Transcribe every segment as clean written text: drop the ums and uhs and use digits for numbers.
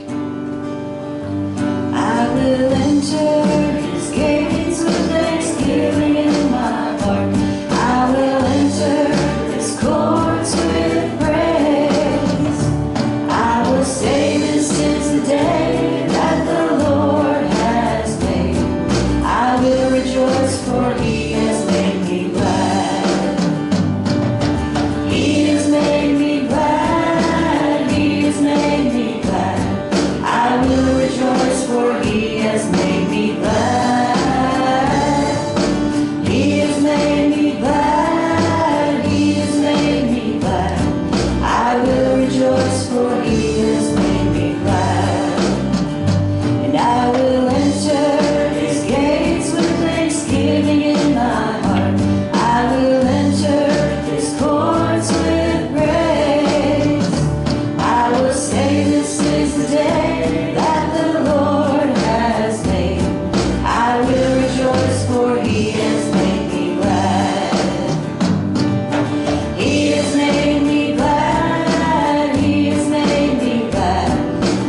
I will enter his gates with thanksgiving in my heart. I will enter his courts with praise. I will say this is the day that the Lord has made. I will rejoice, for he has made me glad. He has made me glad. He has made me glad. I will rejoice, for he has made me glad. He has made me glad. He has made me glad. I will rejoice, for he has made me glad. And I will enter his gates with thanksgiving in my heart. I will enter his courts with praise. I will say this is the day that the Lord has made. I will rejoice, for he has made me glad. He has made me glad. He has made me glad.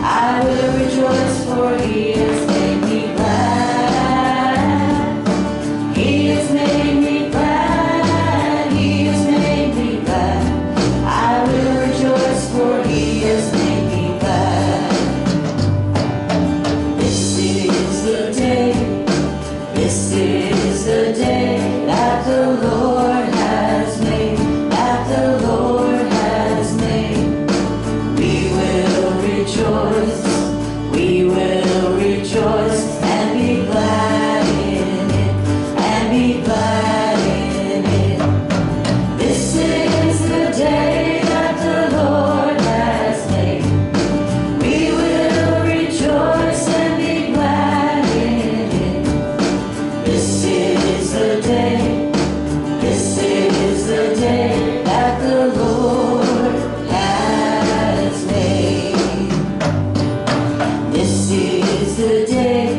I will rejoice, for he has made me glad. He has made me glad. He has made me glad. I will rejoice, for he has made me glad. This is the day. This is the day that the Lord has made. That the Lord has made. We will rejoice. We will rejoice and be glad in it. And be glad in it. This is the day that the Lord has made. We will rejoice and be glad in it. This is the day. This is the day that the Lord has made. This is the day.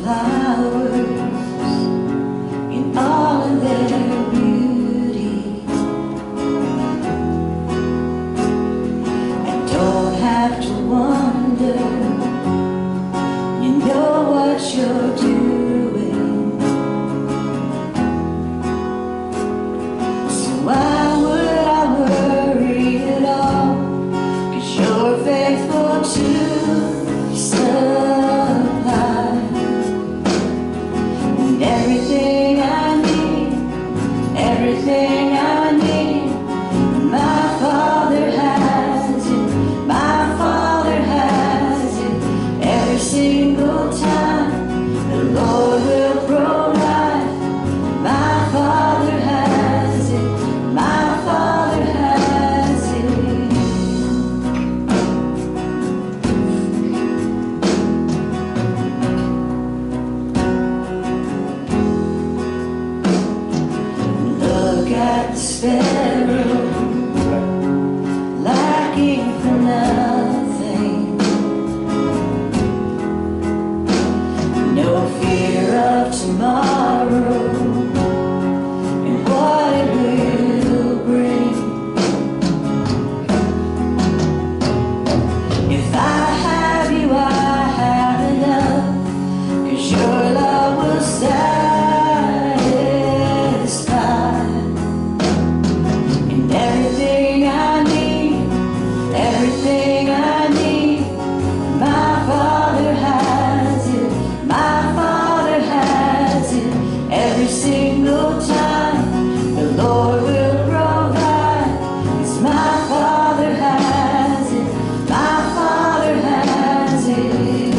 flowers in all of their beauty. I don't have to wonder, you know what you're doing. So why would I worry at all? 'Cause you're faithful to supply. And everything I need, my Father has it, my Father has it. Every single time the Lord will provide. My Father has it, my Father has it. Look at the sparrow, lacking for nothing. No fear of tomorrow and what it will bring. If I have you, I have enough, 'cause your love will satisfy. And everything I need, my Father has it, my Father has it. Every single time the Lord will provide. 'Cause my Father has it, my Father has it.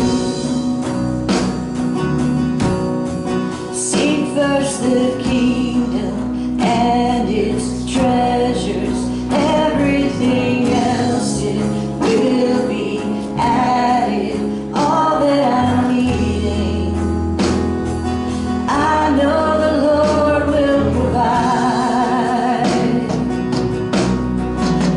Seek first the kingdom and its treasures. Everything else it will be added. All that I'm needing, I know the Lord will provide.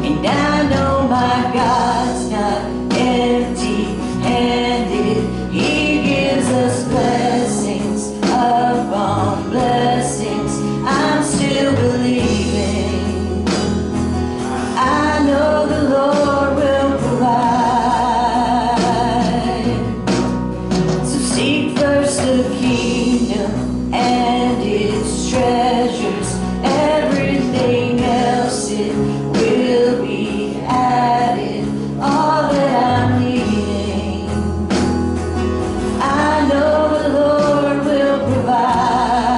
And I know my God's not empty-handed. He gives us blessings upon blessings. I'm still believing. I know the Lord will provide. So seek first the kingdom and its treasures. Everything else it will be added. All that I'm needing, I know the Lord will provide.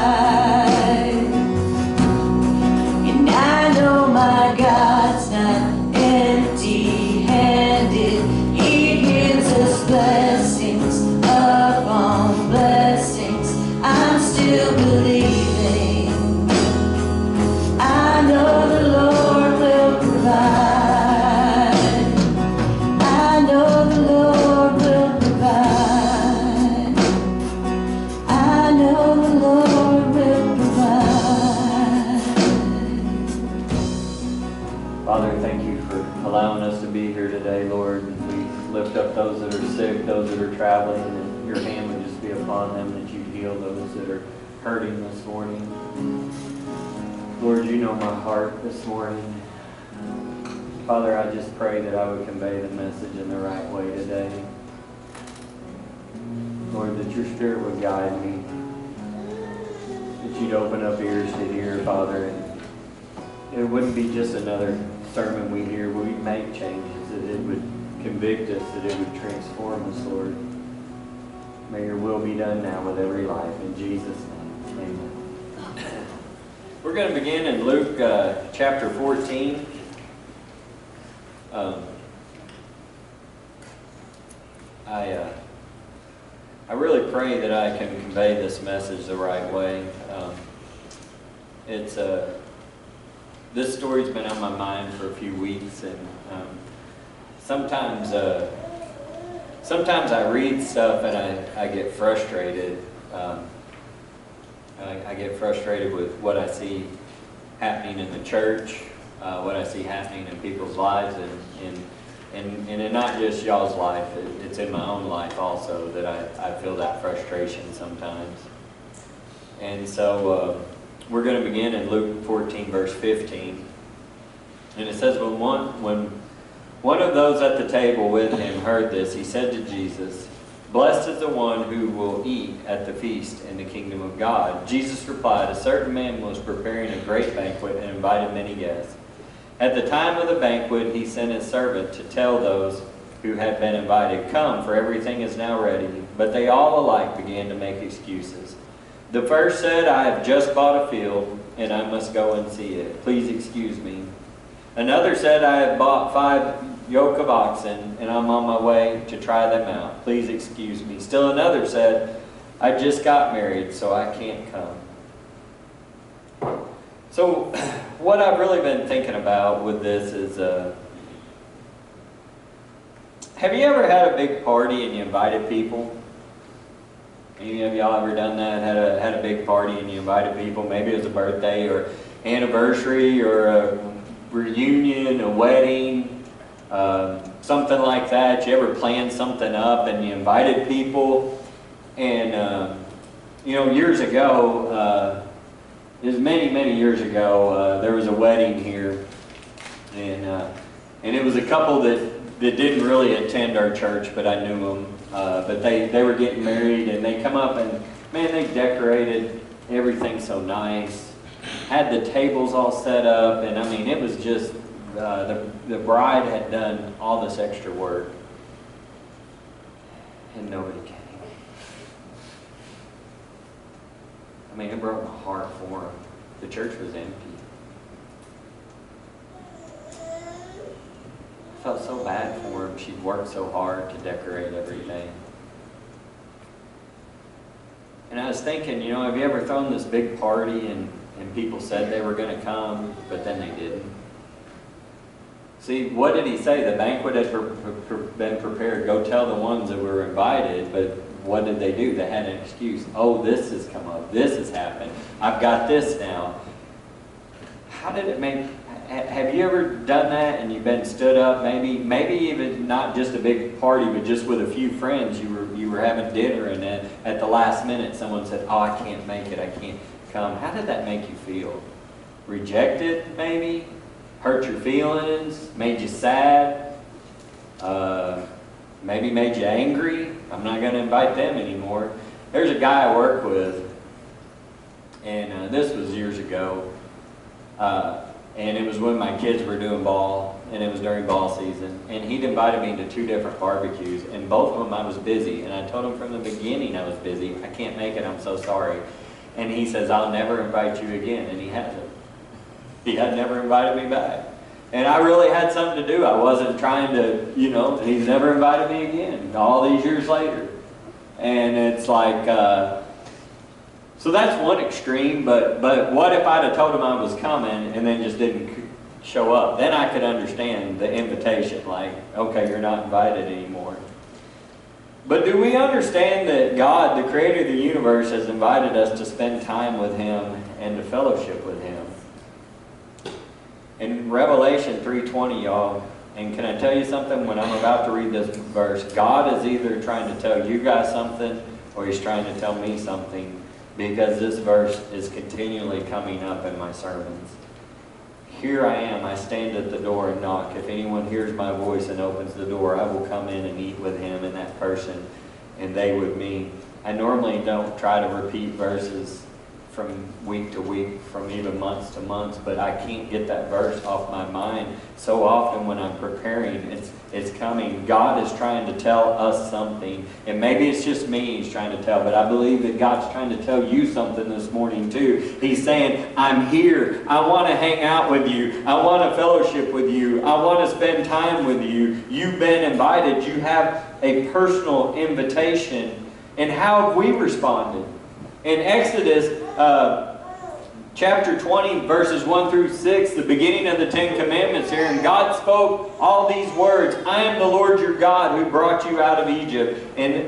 And I know my God's not empty-handed. He gives us blessings upon blessings. I'm still believing. I know the Lord will provide. I know the Lord will provide. I know the Lord will provide. Father, thank you for allowing us to be here today, Lord. And we lift up those that are sick, those that are traveling, and your hand would just be upon them, that you heal those that are hurting this morning. Lord, you know my heart this morning. Father, I just pray that I would convey the message in the right way today. Lord, that your Spirit would guide me, that you'd open up ears to hear, Father, and it wouldn't be just another sermon we hear. We'd make changes, that it would convict us, that it would transform us, Lord. May your will be done now with every life. In Jesus' name, amen. We're going to begin in Luke chapter 14. I really pray that I can convey this message the right way. This story's been on my mind for a few weeks, and sometimes I read stuff and I get frustrated. I get frustrated with what I see happening in the church, what I see happening in people's lives, and And not just y'all's life, it's in my own life also that I feel that frustration sometimes. And so we're going to begin in Luke 14, verse 15. And it says, when one of those at the table with him heard this, he said to Jesus, "Blessed is the one who will eat at the feast in the kingdom of God." Jesus replied, "A certain man was preparing a great banquet and invited many guests. At the time of the banquet, he sent his servant to tell those who had been invited, 'Come, for everything is now ready.' But they all alike began to make excuses. The first said, 'I have just bought a field, and I must go and see it. Please excuse me.' Another said, 'I have bought 5 yoke of oxen, and I'm on my way to try them out. Please excuse me.' Still another said, 'I just got married, so I can't come.'" So what I've really been thinking about with this is, have you ever had a big party and you invited people? Any of y'all ever done that? Had a big party and you invited people? Maybe it was a birthday or anniversary or a reunion, a wedding, something like that. You ever planned something up and you invited people? And years ago, it was many years ago, there was a wedding here, and it was a couple that didn't really attend our church, but I knew them. But they were getting married, and they come up and, man, they decorated everything so nice. Had the tables all set up, and I mean, it was just, the bride had done all this extra work, and nobody came. I mean, it broke my heart for him. The church was empty. I felt so bad for him. She'd worked so hard to decorate everything. And I was thinking, have you ever thrown this big party and people said they were going to come, but then they didn't? See, what did he say? The banquet had been prepared. Go tell the ones that were invited, but what did they do? They had an excuse. Oh, this has come up. This has happened. I've got this now. How did it make... Have you ever done that and you've been stood up? Maybe even not just a big party, but just with a few friends. You were having dinner, and then at the last minute someone said, "Oh, I can't make it. I can't come." How did that make you feel? Rejected, maybe? Hurt your feelings? Made you sad? Maybe made you angry? I'm not going to invite them anymore. There's a guy I work with, and this was years ago, and it was when my kids were doing ball, and it was during ball season, and he'd invited me to 2 different barbecues, and both of them I was busy, and I told him from the beginning I was busy. I can't make it, I'm so sorry. And he says, "I'll never invite you again," and he hasn't. He had never invited me back. And I really had something to do. I wasn't trying to, and he's never invited me again, all these years later. And it's like, so that's one extreme, but what if I'd have told him I was coming and then just didn't show up? Then I could understand the invitation, like, okay, you're not invited anymore. But do we understand that God, the creator of the universe, has invited us to spend time with him and to fellowship with him? In Revelation 3:20, y'all, and can I tell you something? When I'm about to read this verse, God is either trying to tell you guys something or he's trying to tell me something, because this verse is continually coming up in my sermons. "Here I am, I stand at the door and knock. If anyone hears my voice and opens the door, I will come in and eat with him and that person, and they with me." I normally don't try to repeat verses from week to week, from even months to months, but I can't get that verse off my mind. So often when I'm preparing, it's coming. God is trying to tell us something, and maybe it's just me he's trying to tell, but I believe that God's trying to tell you something this morning too. He's saying, "I'm here. I want to hang out with you. I want to fellowship with you. I want to spend time with you. You've been invited. You have a personal invitation." And how have we responded? In Exodus chapter 20, verses 1 through 6, the beginning of the 10 Commandments here, and God spoke all these words, "I am the Lord your God who brought you out of Egypt and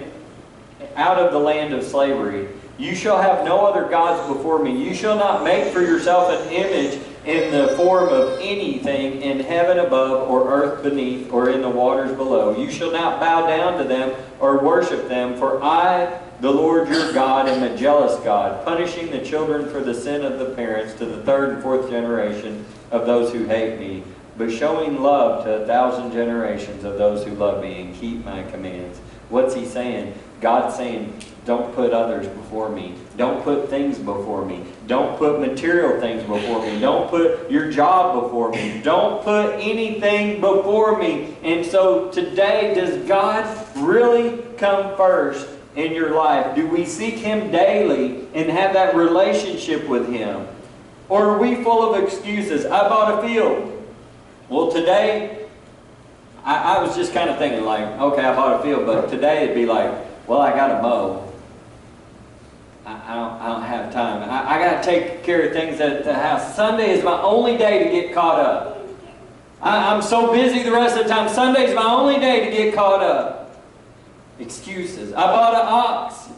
out of the land of slavery. You shall have no other gods before me. You shall not make for yourself an image in the form of anything in heaven above or earth beneath or in the waters below. You shall not bow down to them or worship them, for I, the Lord your God, am a jealous God, punishing the children for the sin of the parents to the third and fourth generation of those who hate me, but showing love to 1,000 generations of those who love me and keep my commands. What's he saying? God's saying, don't put others before me. Don't put things before me. Don't put material things before me. Don't put your job before me. Don't put anything before me. And so today, does God really come first in your life? Do we seek Him daily and have that relationship with Him? Or are we full of excuses? I bought a field. Well, today, I was just kind of thinking like, okay, I bought a field, but today it'd be like, well, I got to mow. I don't have time. I got to take care of things at the house. Sunday is my only day to get caught up. I'm so busy the rest of the time. Sunday's my only day to get caught up. Excuses. I bought an ox.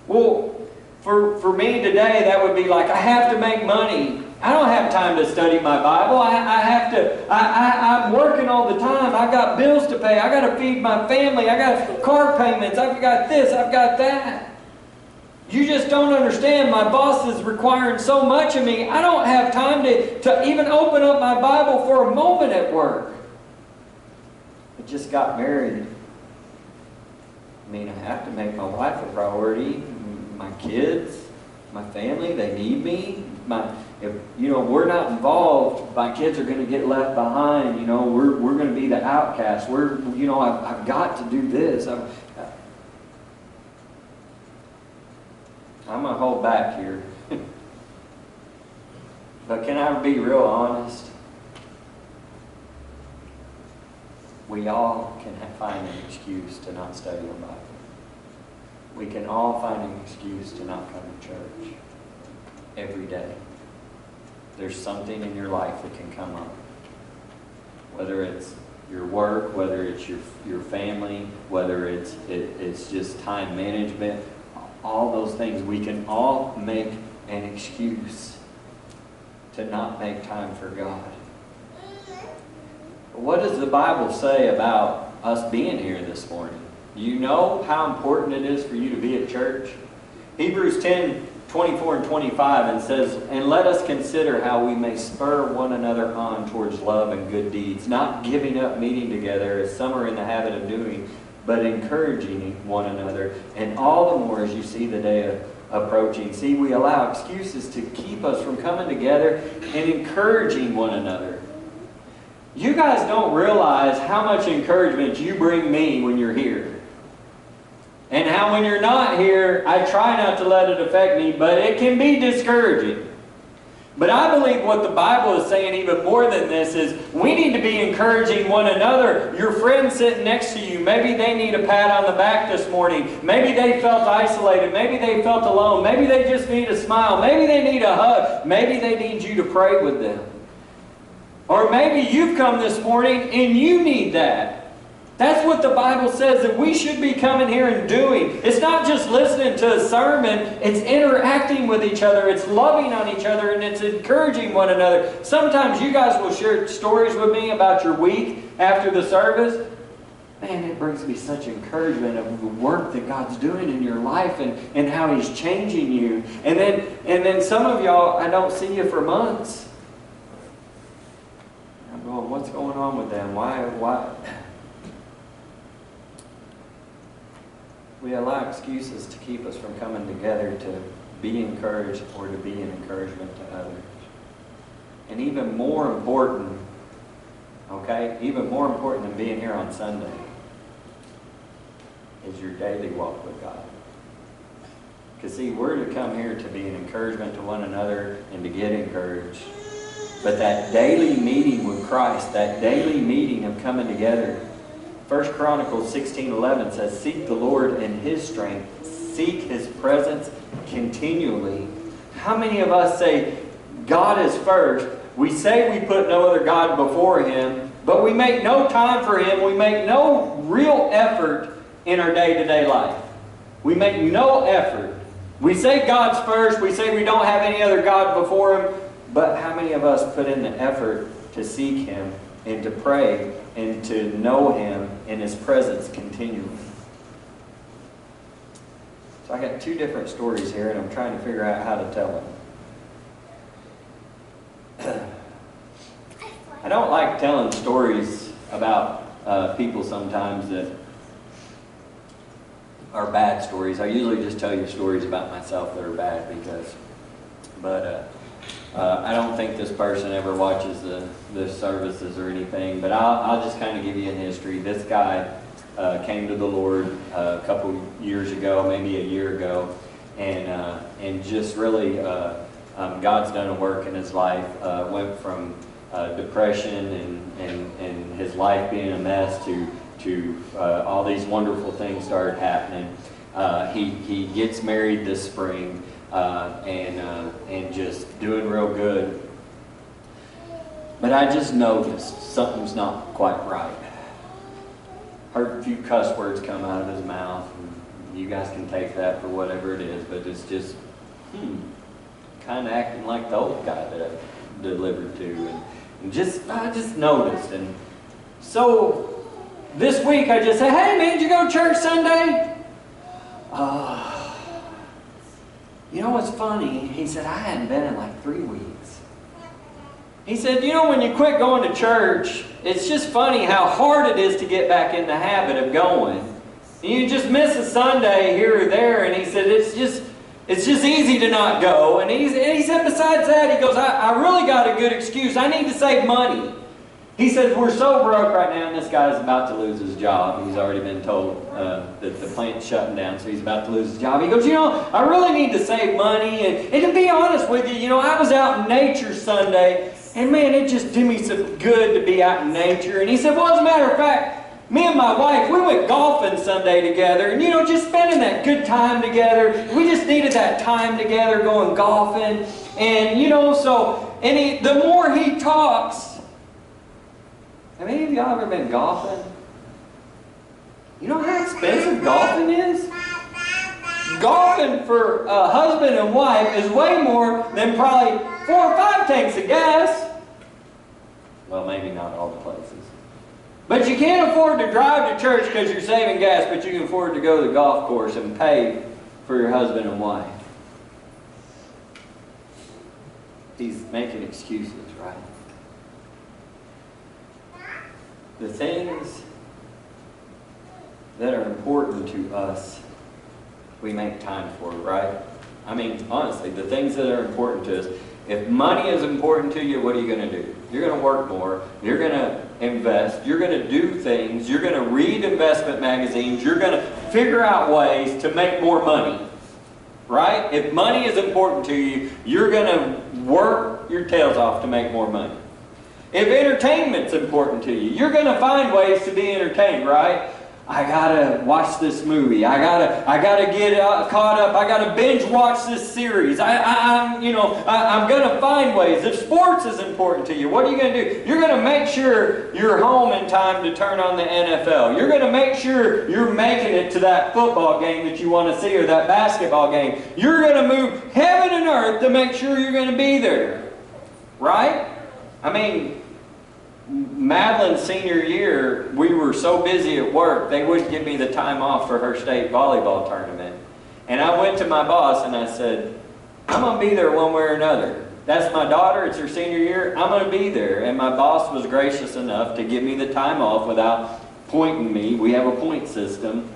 Well, for me today, that would be like, I have to make money. I don't have time to study my Bible. I'm working all the time. I've got bills to pay. I've got to feed my family. I got car payments. I've got this. I've got that. You just don't understand. My boss is requiring so much of me. I don't have time to even open up my Bible for a moment at work. I just got married. I mean, I have to make my wife a priority. My kids, my family, they need me. If we're not involved, my kids are going to get left behind. We're going to be the outcast. I've got to do this. I'm going to hold back here. But can I be real honest? We all can find an excuse to not study the Bible. We can all find an excuse to not come to church every day. There's something in your life that can come up. Whether it's your work, whether it's your family, whether it's just time management, all those things, we can all make an excuse to not make time for God. What does the Bible say about us being here this morning? Do you know how important it is for you to be at church? Hebrews 10:24 and 25, and says, and let us consider how we may spur one another on towards love and good deeds, not giving up meeting together as some are in the habit of doing, but encouraging one another, and all the more as you see the day approaching. See, we allow excuses to keep us from coming together and encouraging one another. You guys don't realize how much encouragement you bring me when you're here. And how when you're not here, I try not to let it affect me, but it can be discouraging. But I believe what the Bible is saying even more than this is we need to be encouraging one another. Your friend sitting next to you, maybe they need a pat on the back this morning. Maybe they felt isolated. Maybe they felt alone. Maybe they just need a smile. Maybe they need a hug. Maybe they need you to pray with them. Or maybe you've come this morning and you need that. That's what the Bible says that we should be coming here and doing. It's not just listening to a sermon. It's interacting with each other. It's loving on each other, and it's encouraging one another. Sometimes you guys will share stories with me about your week after the service. Man, it brings me such encouragement of the work that God's doing in your life and how He's changing you. And then some of y'all, I don't see you for months. I'm going, what's going on with them? Why? We allow excuses to keep us from coming together to be encouraged or to be an encouragement to others. And even more important, even more important than being here on Sunday is your daily walk with God. Because see, we're to come here to be an encouragement to one another and to get encouraged. But that daily meeting with Christ, that daily meeting of coming together, 1 Chronicles 16:11 says, seek the Lord in His strength. Seek His presence continually. How many of us say, God is first? We say we put no other God before Him, but we make no time for Him. We make no real effort in our day-to-day life. We make no effort. We say God's first. We say we don't have any other God before Him. But how many of us put in the effort to seek Him and to pray and to know Him in His presence continually? So I got two different stories here, and I'm trying to figure out how to tell them. I don't like telling stories about people sometimes that are bad stories. I usually just tell you stories about myself that are bad but I don't think this person ever watches the services or anything, but I'll just kind of give you a history. This guy came to the Lord a couple years ago, maybe a year ago, and just really God's done a work in his life. Went from depression and his life being a mess to all these wonderful things started happening. He gets married this spring and just doing real good. But I just noticed something's not quite right. Heard a few cuss words come out of his mouth. And you guys can take that for whatever it is, but it's just kind of acting like the old guy that I delivered to. And I just noticed. And so this week I just said, "Hey man, did you go to church Sunday?" You know what's funny? He said, "I hadn't been in like 3 weeks." He said, "You know, when you quit going to church, it's just funny how hard it is to get back in the habit of going. And you just miss a Sunday here or there." And he said, it's just easy to not go. And he said, besides that, he goes, I really got a good excuse. I need to save money. He says, "We're so broke right now," and this guy's about to lose his job. He's already been told that the plant's shutting down, so he's about to lose his job. He goes, "You know, I really need to save money. And to be honest with you, you know, I was out in nature Sunday, and man, it just did me some good to be out in nature." And he said, "Well, as a matter of fact, me and my wife, we went golfing Sunday together, and, you know, just spending that good time together. We just needed that time together going golfing. And, you know, so, and the more he talks," have any of y'all ever been golfing? You know how expensive golfing is? Golfing for a husband and wife is way more than probably 4 or 5 tanks of gas. Well, maybe not all the places. But you can't afford to drive to church because you're saving gas, but you can afford to go to the golf course and pay for your husband and wife. He's making excuses, right? The things that are important to us, we make time for, right? I mean, honestly, the things that are important to us. If money is important to you, what are you going to do? You're going to work more. You're going to invest. You're going to do things. You're going to read investment magazines. You're going to figure out ways to make more money, right? If money is important to you, you're going to work your tails off to make more money. If entertainment's important to you, you're going to find ways to be entertained, right? I gotta watch this movie. I gotta get caught up. I gotta binge watch this series. I'm gonna find ways. If sports is important to you, what are you gonna do? You're gonna make sure you're home in time to turn on the NFL. You're gonna make sure you're making it to that football game that you want to see or that basketball game. You're gonna move heaven and earth to make sure you're gonna be there, right? I mean, Madeline's senior year, we were so busy at work, they wouldn't give me the time off for her state volleyball tournament. And I went to my boss and I said, "I'm going to be there one way or another. That's my daughter, it's her senior year, I'm going to be there." And my boss was gracious enough to give me the time off without pointing me. We have a point system.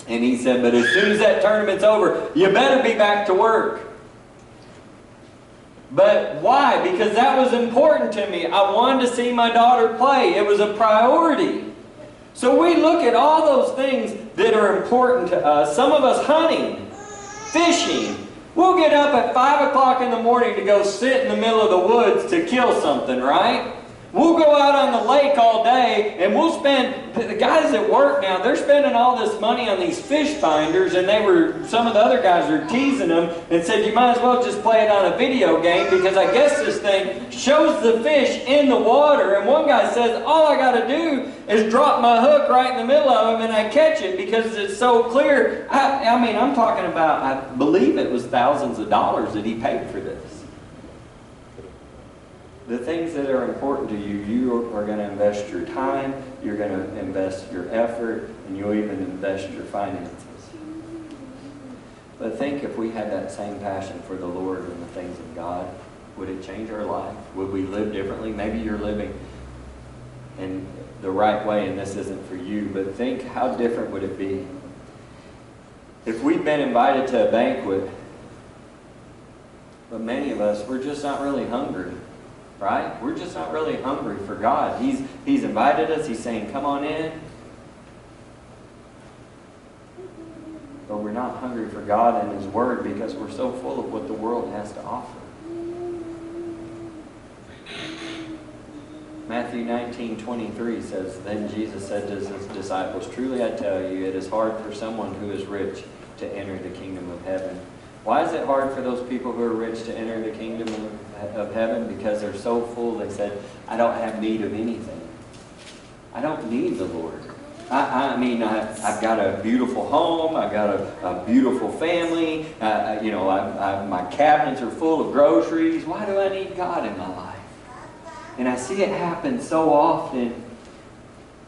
And he said, "But as soon as that tournament's over, you better be back to work." But why? Because that was important to me. I wanted to see my daughter play. It was a priority. So we look at all those things that are important to us. Some of us hunting, fishing. We'll get up at 5 o'clock in the morning to go sit in the middle of the woods to kill something, right? We'll go out on the lake all day and we'll spend, the guys at work now, they're spending all this money on these fish finders, and some of the other guys are teasing them and said, "You might as well just play it on a video game because I guess this thing shows the fish in the water." And one guy says, "All I got to do is drop my hook right in the middle of them and I catch it because it's so clear." I mean, I'm talking about, I believe it was thousands of dollars that he paid for this. The things that are important to you, you are going to invest your time, you're going to invest your effort, and you'll even invest your finances. But think if we had that same passion for the Lord and the things of God, would it change our life? Would we live differently? Maybe you're living in the right way and this isn't for you, but think how different would it be if we'd been invited to a banquet, but many of us, we're just not really hungry, right? We're just not really hungry for God. He's invited us. He's saying, come on in. But we're not hungry for God and His Word because we're so full of what the world has to offer. Matthew 19:23 says, Then Jesus said to His disciples, Truly I tell you, it is hard for someone who is rich to enter the kingdom of heaven. Why is it hard for those people who are rich to enter the kingdom of heaven? Because they're so full, they said, I don't have need of anything. I don't need the Lord. I've got a beautiful home. I've got a beautiful family. My cabinets are full of groceries. Why do I need God in my life? And I see it happen so often.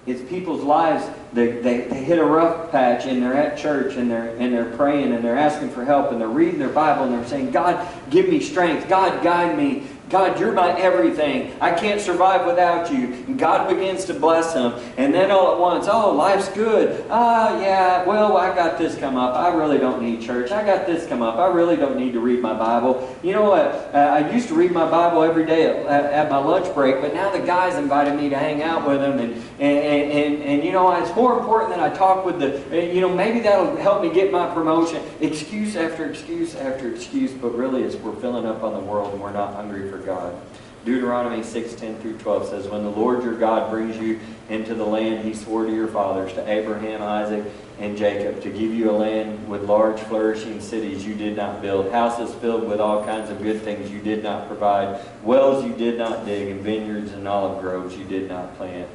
It's people's lives, they hit a rough patch and they're at church and they're praying and they're asking for help and they're reading their Bible and they're saying, God, give me strength. God, guide me. God, you're my everything. I can't survive without you. And God begins to bless them. And then all at once, oh, life's good. Well, I got this come up. I really don't need church. I got this come up. I really don't need to read my Bible. You know what? I used to read my Bible every day at my lunch break, but now the guys invited me to hang out with them. And you know, it's more important that I talk with maybe that'll help me get my promotion. Excuse after excuse after excuse, but really we're filling up on the world and we're not hungry for God. Deuteronomy 6:10 through 12 says, When the Lord your God brings you into the land He swore to your fathers, to Abraham, Isaac, and Jacob, to give you a land with large flourishing cities you did not build, houses filled with all kinds of good things you did not provide, wells you did not dig, and vineyards and olive groves you did not plant.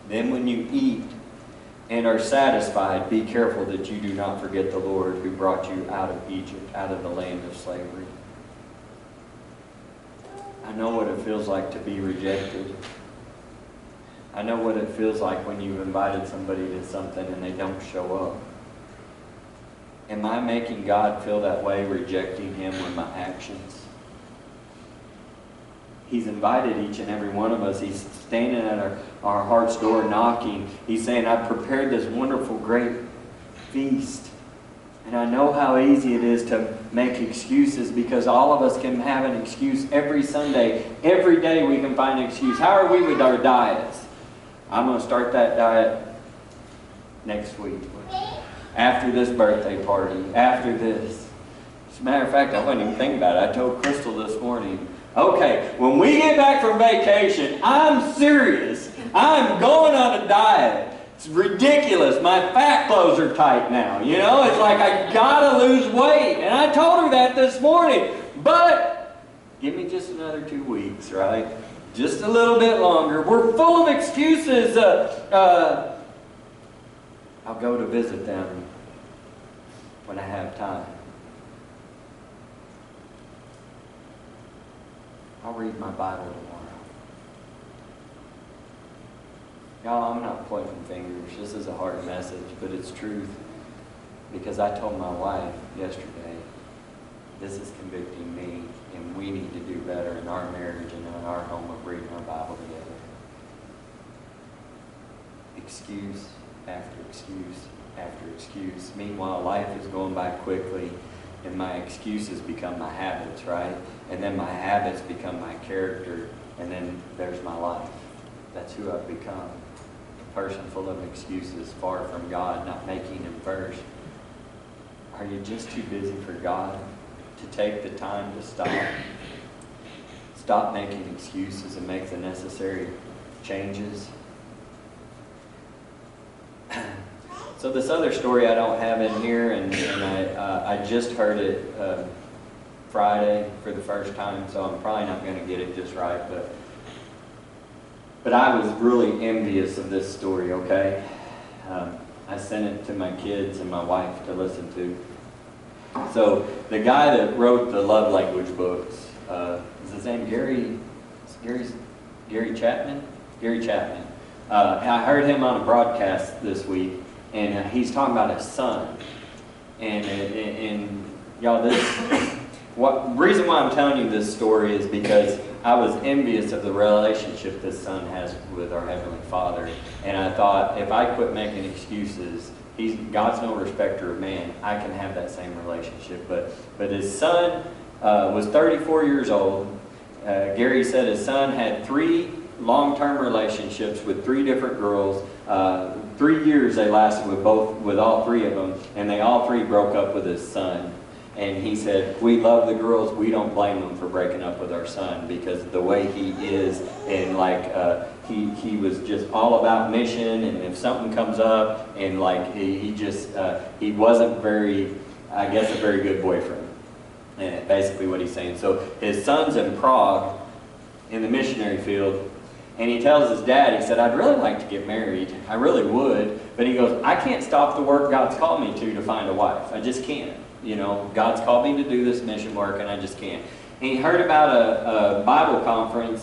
Then when you eat and are satisfied, be careful that you do not forget the Lord who brought you out of Egypt, out of the land of slavery. I know what it feels like to be rejected. I know what it feels like when you've invited somebody to something and they don't show up. Am I making God feel that way, rejecting Him with my actions? He's invited each and every one of us. He's standing at our heart's door knocking. He's saying, I've prepared this wonderful, great feast. And I know how easy it is to make excuses because all of us can have an excuse every Sunday. Every day we can find an excuse. How are we with our diets? I'm going to start that diet next week. After this birthday party. After this. As a matter of fact, I wasn't even thinking about it. I told Crystal this morning, okay, when we get back from vacation, I'm serious. I'm going on a diet. It's ridiculous. My fat clothes are tight now. You know, it's like I gotta lose weight. And I told her that this morning. But give me just another 2 weeks, right? Just a little bit longer. We're full of excuses. I'll go to visit them when I have time. I'll read my Bible tomorrow. Y'all, I'm not pointing fingers. This is a hard message, but it's truth. Because I told my wife yesterday, this is convicting me, and we need to do better in our marriage and in our home of reading our Bible together. Excuse after excuse after excuse. Meanwhile, life is going by quickly, and my excuses become my habits, right? And then my habits become my character, and then there's my life. That's who I've become. A person full of excuses, far from God, not making Him first. Are you just too busy for God to take the time to stop? Stop making excuses and make the necessary changes? So this other story I don't have in here, and I just heard it Friday for the first time, so I'm probably not going to get it just right, but I was really envious of this story, okay? I sent it to my kids and my wife to listen to. So the guy that wrote the love language books, is his name Gary Gary Chapman? Gary Chapman. I heard him on a broadcast this week, and he's talking about his son. And y'all, reason why I'm telling you this story is because I was envious of the relationship this son has with our Heavenly Father. And I thought, if I quit making excuses, God's no respecter of man, I can have that same relationship. But his son was 34 years old. Gary said his son had 3 long-term relationships with 3 different girls. 3 years they lasted with all 3 of them, and they all 3 broke up with his son. And he said, we love the girls, we don't blame them for breaking up with our son, because the way he is, and he was just all about mission, and if something comes up, and he wasn't very, I guess, a very good boyfriend. And basically what he's saying. So his son's in Prague, in the missionary field, and he tells his dad, he said, I'd really like to get married. I really would. But he goes, I can't stop the work God's called me to find a wife. I just can't. You know, God's called me to do this mission work, and I just can't. And he heard about a Bible conference,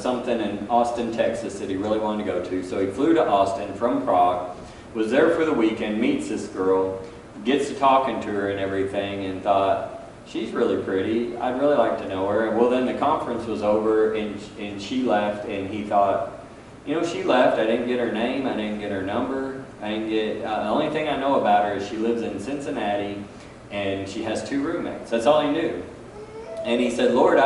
something in Austin, Texas, that he really wanted to go to. So he flew to Austin from Prague, was there for the weekend, meets this girl, gets to talking to her and everything, and thought, she's really pretty. I'd really like to know her. Well, then the conference was over, and she left, and he thought, you know, she left. I didn't get her name. I didn't get her number. I didn't get. The only thing I know about her is she lives in Cincinnati, and she has 2 roommates. That's all he knew. And he said, Lord,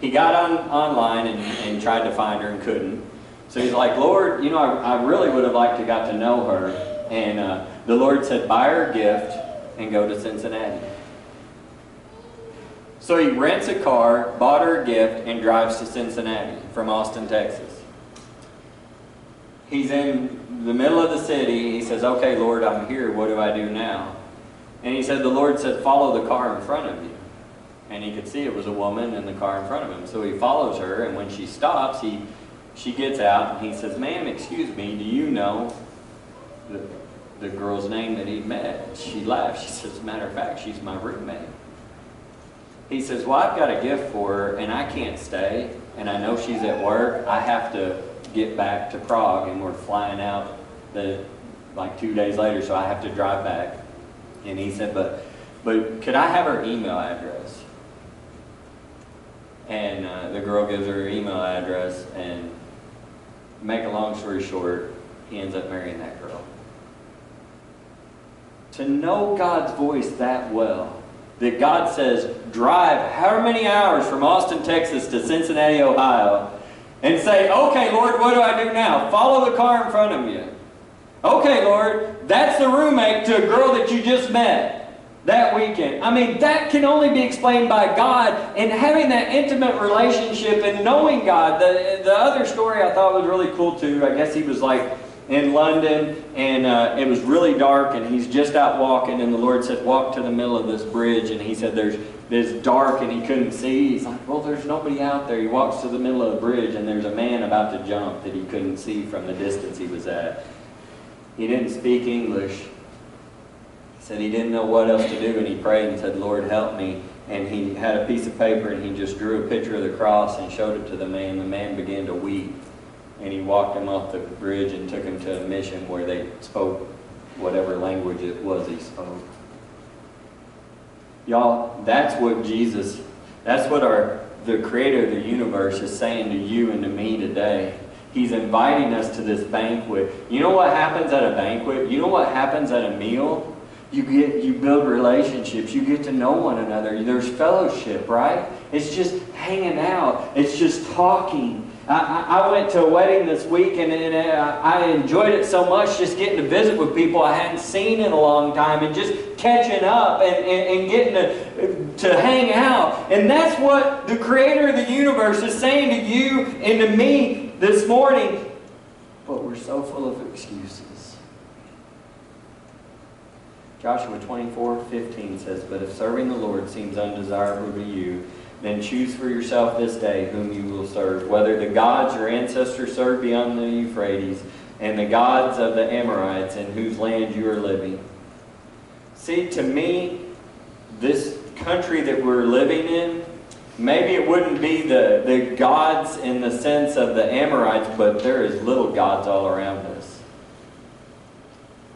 he got online and tried to find her and couldn't. So he's like, Lord, you know, I really would have liked to got to know her. And the Lord said, buy her a gift and go to Cincinnati. So he rents a car, bought her a gift, and drives to Cincinnati from Austin, Texas. He's in the middle of the city. He says, okay, Lord, I'm here. What do I do now? And he said, the Lord said, follow the car in front of you. And he could see it was a woman in the car in front of him. So he follows her, and when she stops, she gets out, and he says, ma'am, excuse me, do you know the girl's name that he met? She laughed. She says, as a matter of fact, she's my roommate. He says, well, I've got a gift for her, and I can't stay, and I know she's at work. I have to get back to Prague, and we're flying out like 2 days later, so I have to drive back. And he said, but could I have her email address? And the girl gives her email address, and make a long story short, he ends up marrying that girl. To know God's voice that well, that God says, drive however many hours from Austin, Texas to Cincinnati, Ohio, and say, okay, Lord, what do I do now? Follow the car in front of you. Okay, Lord, that's the roommate to a girl that you just met that weekend. I mean, that can only be explained by God, and having that intimate relationship and knowing God. The other story I thought was really cool too. I guess he was like in London, and it was really dark, and he's just out walking, and the Lord said, walk to the middle of this bridge, and he said it's dark and he couldn't see. He's like, well, there's nobody out there. He walks to the middle of the bridge, and there's a man about to jump that he couldn't see from the distance he was at. He didn't speak English. He said he didn't know what else to do, and he prayed and said, Lord, help me. And he had a piece of paper, and he just drew a picture of the cross and showed it to the man. The man began to weep, and he walked him off the bridge and took him to a mission where they spoke whatever language it was he spoke. Y'all, that's what the Creator of the universe is saying to you and to me today. He's inviting us to this banquet. You know what happens at a banquet? You know what happens at a meal? You build relationships. You get to know one another. There's fellowship, right? It's just hanging out. It's just talking. I went to a wedding this week, and I enjoyed it so much, just getting to visit with people I hadn't seen in a long time, and just catching up and getting to hang out. And that's what the Creator of the universe is saying to you and to me this morning. But we're so full of excuses. Joshua 24:15 says, but if serving the Lord seems undesirable to you, then choose for yourself this day whom you will serve, whether the gods your ancestors served beyond the Euphrates, and the gods of the Amorites in whose land you are living. See, to me, this country that we're living in Maybe it wouldn't be the gods in the sense of the Amorites, but there is little gods all around us.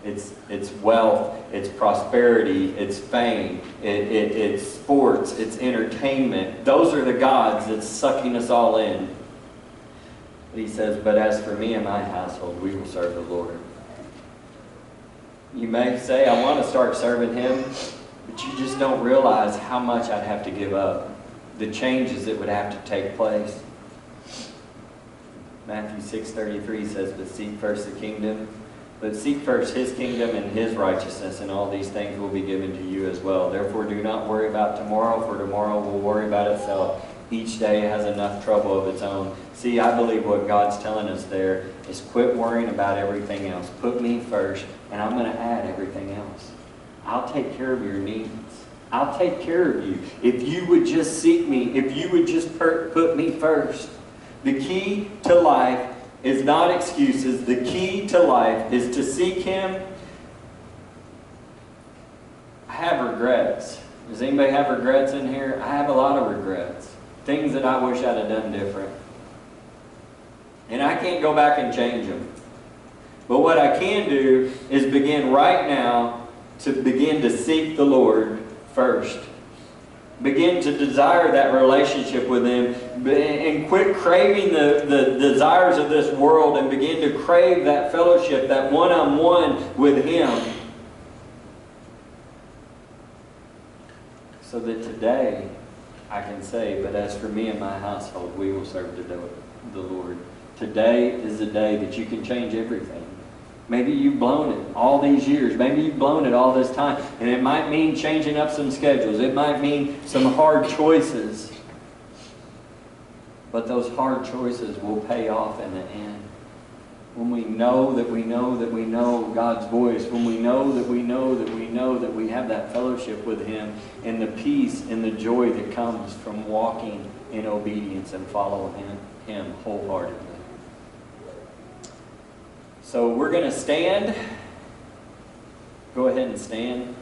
It's wealth, it's prosperity, it's fame, it's sports, it's entertainment. Those are the gods that's sucking us all in. He says, but as for me and my household, we will serve the Lord. You may say, I want to start serving Him, but you just don't realize how much I'd have to give up. The changes that would have to take place. Matthew 6:33 says, but seek first His kingdom and His righteousness, and all these things will be given to you as well. Therefore do not worry about tomorrow, for tomorrow will worry about itself. Each day has enough trouble of its own. See, I believe what God's telling us there is quit worrying about everything else. Put me first, and I'm going to add everything else. I'll take care of your needs. I'll take care of you. If you would just seek me, if you would just put me first. The key to life is not excuses. The key to life is to seek Him. I have regrets. Does anybody have regrets in here? I have a lot of regrets. Things that I wish I'd have done different. And I can't go back and change them. But what I can do is begin right now to begin to seek the Lord first. Begin to desire that relationship with Him and quit craving the desires of this world and begin to crave that fellowship, that one-on-one with Him. So that today I can say, but as for me and my household, we will serve the Lord. Today is the day that you can change everything. Maybe you've blown it all these years. Maybe you've blown it all this time. And it might mean changing up some schedules. It might mean some hard choices. But those hard choices will pay off in the end. When we know that we know that we know God's voice. When we know that we know that we know that we have that fellowship with Him. And the peace and the joy that comes from walking in obedience and following Him wholeheartedly. So we're going to stand. Go ahead and stand.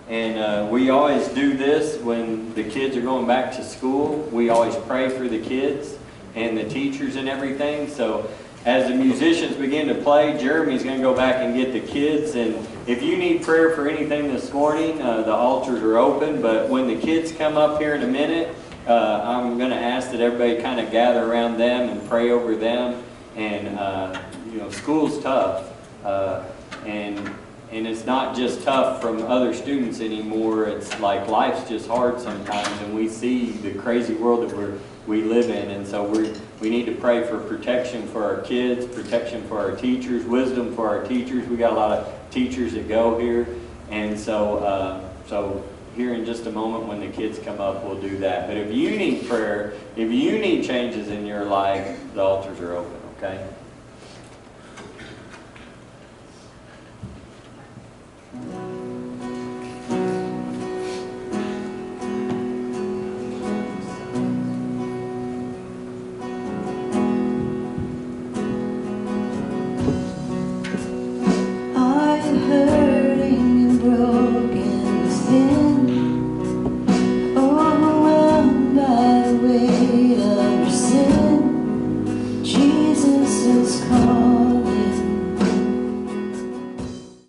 And we always do this when the kids are going back to school. We always pray for the kids and the teachers and everything. So as the musicians begin to play, Jeremy's going to go back and get the kids. And if you need prayer for anything this morning, the altars are open. But when the kids come up here in a minute, I'm going to ask that everybody kind of gather around them and pray over them. And you know, school's tough, and it's not just tough from other students anymore. It's like life's just hard sometimes, and we see the crazy world that we live in, and so we need to pray for protection for our kids, protection for our teachers, wisdom for our teachers. We got a lot of teachers that go here, and so here in just a moment when the kids come up, we'll do that. But if you need prayer, if you need changes in your life, the altars are open. Okay.